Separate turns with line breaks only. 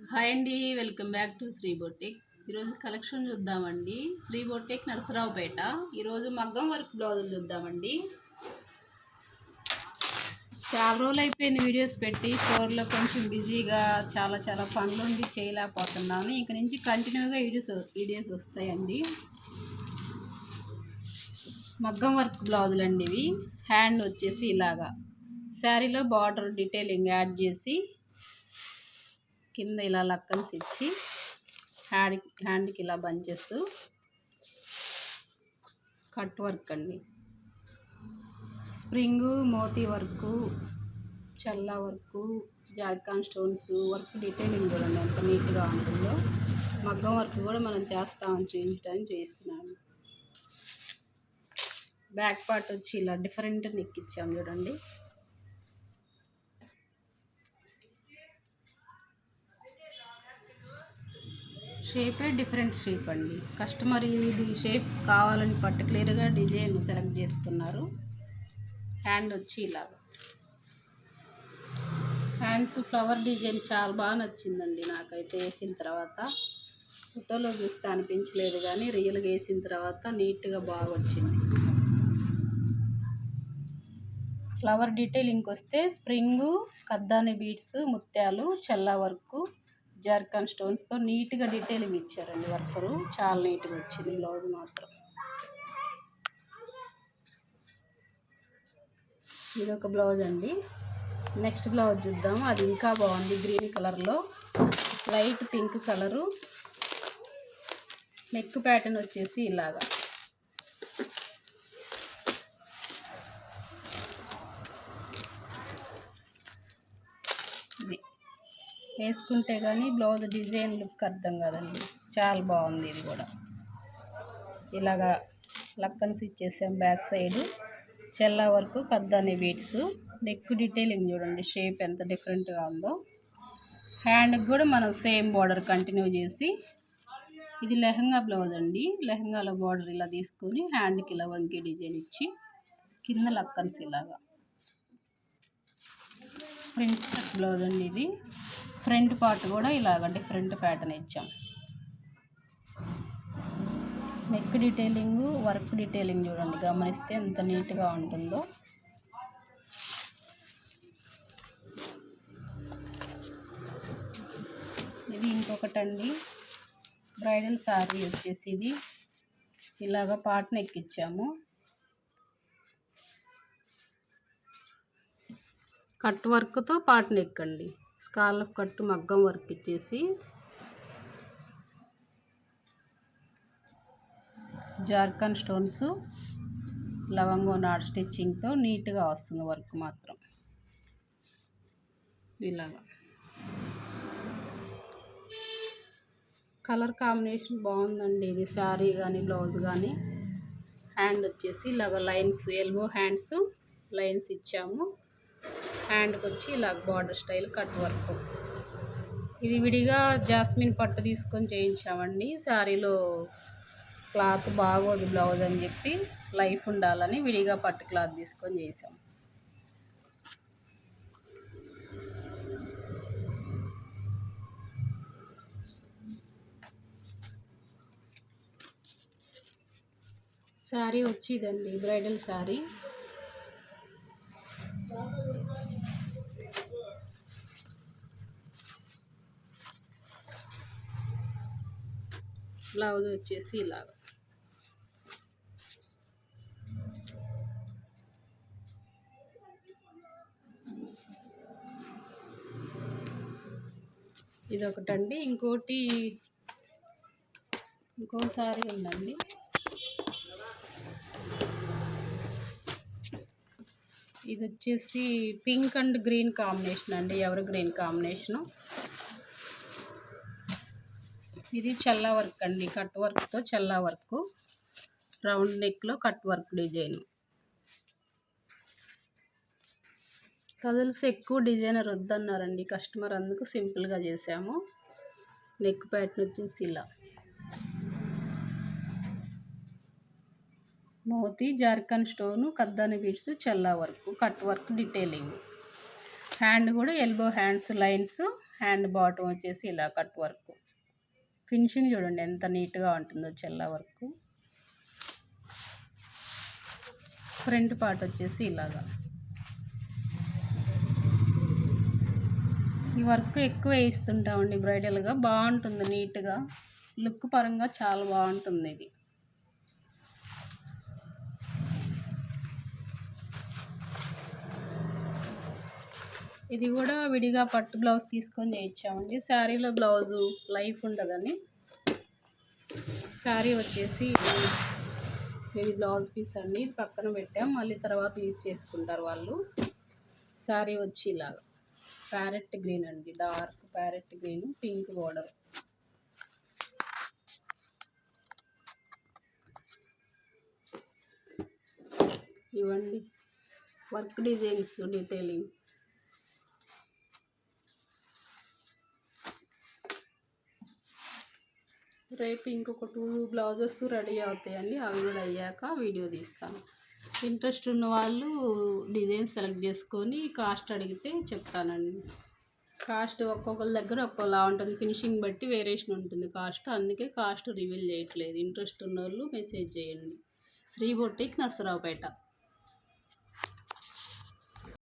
Hi అండి, welcome back to Shri boutique. ఈరోజు collection చూద్దామండి. శ్రీ బొటిక్ నరసరావుపేట. ఈరోజు మగ్గం వర్క్ బ్లౌజులు చూద్దామండి. చాలా రోజులు అయిపోయింది వీడియోస్ పెట్టి. స్టోర్లో కొంచెం బిజీగా చాలా పనులుండి చేయలేకపోతున్నాను. ఇంక నుంచి కంటిన్యూగా వీడియోస్ వస్తాయండి. మగ్గం వర్క్ బ్లౌజులు అండి ఇవి. హ్యాండ్ వచ్చేసి ఇలాగా శారీలో బార్డర్ డీటెయిలింగ్ యాడ్ చేసి కింద ఇలా లక్కన్స్ ఇచ్చి హ్యాండ్కి ఇలా బంచెస్, కట్ వర్క్ అండి. స్ప్రింగు, మోతీ వర్కు, చల్లా వర్కు, జార్కాన్ స్టోన్స్ వర్క్ డీటెయిలింగ్ చూడండి ఎంత నీట్గా ఉంటుందో. మగ్గం వర్క్ కూడా మనం చేస్తామని చూపించడానికి చేస్తున్నాను. బ్యాక్ పార్ట్ వచ్చి ఇలా డిఫరెంట్ నెక్ ఇచ్చాము చూడండి. షేపే డిఫరెంట్ షేప్ అండి. కస్టమర్ ఇది షేప్ కావాలని పర్టికులర్గా డిజైన్ సెలెక్ట్ చేసుకున్నారు. హ్యాండ్ వచ్చి ఇలాగ హ్యాండ్స్ ఫ్లవర్ డిజైన్ చాలా బాగా నచ్చిందండి నాకైతే. వేసిన తర్వాత ఫోటోలో చూస్తే అనిపించలేదు, కానీ రియల్గా వేసిన తర్వాత నీట్గా బాగా వచ్చింది. ఫ్లవర్ డీటెయిలింగ్కి వస్తే స్ప్రింగు, కద్దాని బీడ్స్, ముత్యాలు, చల్లా వర్కు, జార్కాన్ స్టోన్స్తో నీట్గా డీటెయిలింగ్ ఇచ్చారండి వర్కరు. చాలా నీట్గా వచ్చింది బ్లౌజ్ మాత్రం. ఇది ఒక బ్లౌజ్ అండి. నెక్స్ట్ బ్లౌజ్ చూద్దాము. అది ఇంకా బాగుంది. గ్రీన్ కలర్లో light pink colour. Neck pattern వచ్చేసి ఇలాగా ఇది వేసుకుంటే కానీ బ్లౌజ్ డిజైన్ లుక్ అర్థం కదండి. చాలా బాగుంది. ఇది కూడా ఇలాగా లక్కన్స్ ఇచ్చేసాం. బ్యాక్ సైడు చెల్లా వరకు కద్దాని బీడ్స్. నెక్ డీటెయిలింగ్ చూడండి షేప్ ఎంత డిఫరెంట్గా ఉందో. హ్యాండ్కి కూడా మనం సేమ్ బార్డర్ కంటిన్యూ చేసి, ఇది లెహంగా బ్లౌజ్ అండి. లెహంగాలో బార్డర్ ఇలా తీసుకొని హ్యాండ్కి ఇలా వంకి డిజైన్ ఇచ్చి కింద లక్కన్స్ ఇలాగా. ఫ్రంట్ బ్లౌజ్ అండి ఇది. ఫ్రంట్ పార్ట్ కూడా ఇలాగ డిఫరెంట్ ప్యాటర్న్ ఇచ్చాం. నెక్ డీటెయిలింగ్, వర్క్ డీటెయిలింగ్ చూడండి, గమనిస్తే ఎంత నీట్గా ఉంటుందో. ఇది ఇంకొకటండి. బ్రైడల్ శారీ వచ్చేసి ఇది ఇలాగ పార్ట్ నెక్ ఇచ్చాము. కట్ వర్క్తో పార్ట్ నెక్ అండి. స్కాలప్ కట్ మగ్గం వర్క్ ఇచ్చేసి జార్కాన్ స్టోన్స్, లవంగో నాట్ స్టిచ్చింగ్తో నీట్గా వస్తుంది వర్క్ మాత్రం. ఇలాగా కలర్ కాంబినేషన్ బాగుందండి. ఇది శారీ కానీ బ్లౌజ్ కానీ. హ్యాండ్ వచ్చేసి ఇలాగ లైన్స్, ఎల్బో హ్యాండ్స్ లైన్స్ ఇచ్చాము. హ్యాండ్కి వచ్చి ఇలాగ బార్డర్ స్టైల్ కట్ వర్క్. ఇది విడిగా జాస్మిన్ పట్టు తీసుకొని చేయించామండి. శారీలో క్లాత్ బాగోదు బ్లౌజ్ అని చెప్పి, లైఫ్ ఉండాలని విడిగా పట్టు క్లాత్ తీసుకొని చేసాం. శారీ వచ్చి ఇదండి, బ్రైడల్ శారీ. బ్లౌజ్ వచ్చేసి ఇలాగ. ఇదొకటండి. ఇంకో శారీ ఉందండి. ఇది వచ్చేసి పింక్ అండ్ గ్రీన్ కాంబినేషన్ అండి, ఎవర్ గ్రీన్ కాంబినేషను. ఇది చల్లా వర్క్ అండి, కట్ వర్క్తో చల్లా వర్క్. రౌండ్ నెక్లో కట్ వర్క్ డిజైన్. కజల్స్ ఎక్కువ డిజైనర్ వద్దన్నారండి కస్టమర్, అందుకు సింపుల్గా చేసాము. నెక్ ప్యాటర్న్ వచ్చేసి ఇలా మోతీ, జార్కాన్ స్టోను, కద్దాని బీడ్స్, చల్లా work, cut work detailing. Hand కూడా elbow hands lines hand bottom వచ్చేసి ఇలా కట్ వర్క్. ఫినిషింగ్ చూడండి ఎంత నీట్గా ఉంటుందో చెల్ల వర్క్. ఫ్రంట్ పార్ట్ వచ్చేసి ఇలాగా. ఈ వర్క్ ఎక్కువ వేయిస్తుంటామండి బ్రైడల్గా, బాగుంటుంది నీట్గా, లుక్ పరంగా చాలా బాగుంటుంది ఇది. ఇది కూడా విడిగా పట్టు బ్లౌజ్ తీసుకొని చేయించామండి. శారీలో బ్లౌజు లైఫ్ ఉండదని శారీ వచ్చేసి ఇది బ్లౌజ్ పీస్ అండి, ఇది పక్కన పెట్టాం, మళ్ళీ తర్వాత యూజ్ చేసుకుంటారు వాళ్ళు. శారీ వచ్చి ఇలాగా ప్యారెట్ గ్రీన్ అండి, dark parrot green, pink border. ఇవ్వండి వర్క్ డిజైన్స్ డీటెయిలింగ్. రేపు ఇంకొక 2 బ్లౌజెస్ రెడీ అవుతాయండి, అవి కూడా అయ్యాక వీడియో తీస్తాను. ఇంట్రెస్ట్ ఉన్న వాళ్ళు డిజైన్ సెలెక్ట్ చేసుకొని కాస్ట్ అడిగితే చెప్తానండి. కాస్ట్ ఒక్కొక్కరి దగ్గర ఒక్కోలా ఉంటుంది, ఫినిషింగ్ బట్టి వేరియేషన్ ఉంటుంది కాస్ట్, అందుకే కాస్ట్ రివీల్ చేయట్లేదు. ఇంట్రెస్ట్ ఉన్న వాళ్ళు మెసేజ్ చేయండి. శ్రీ బొటిక్, నర్సరావుపేట.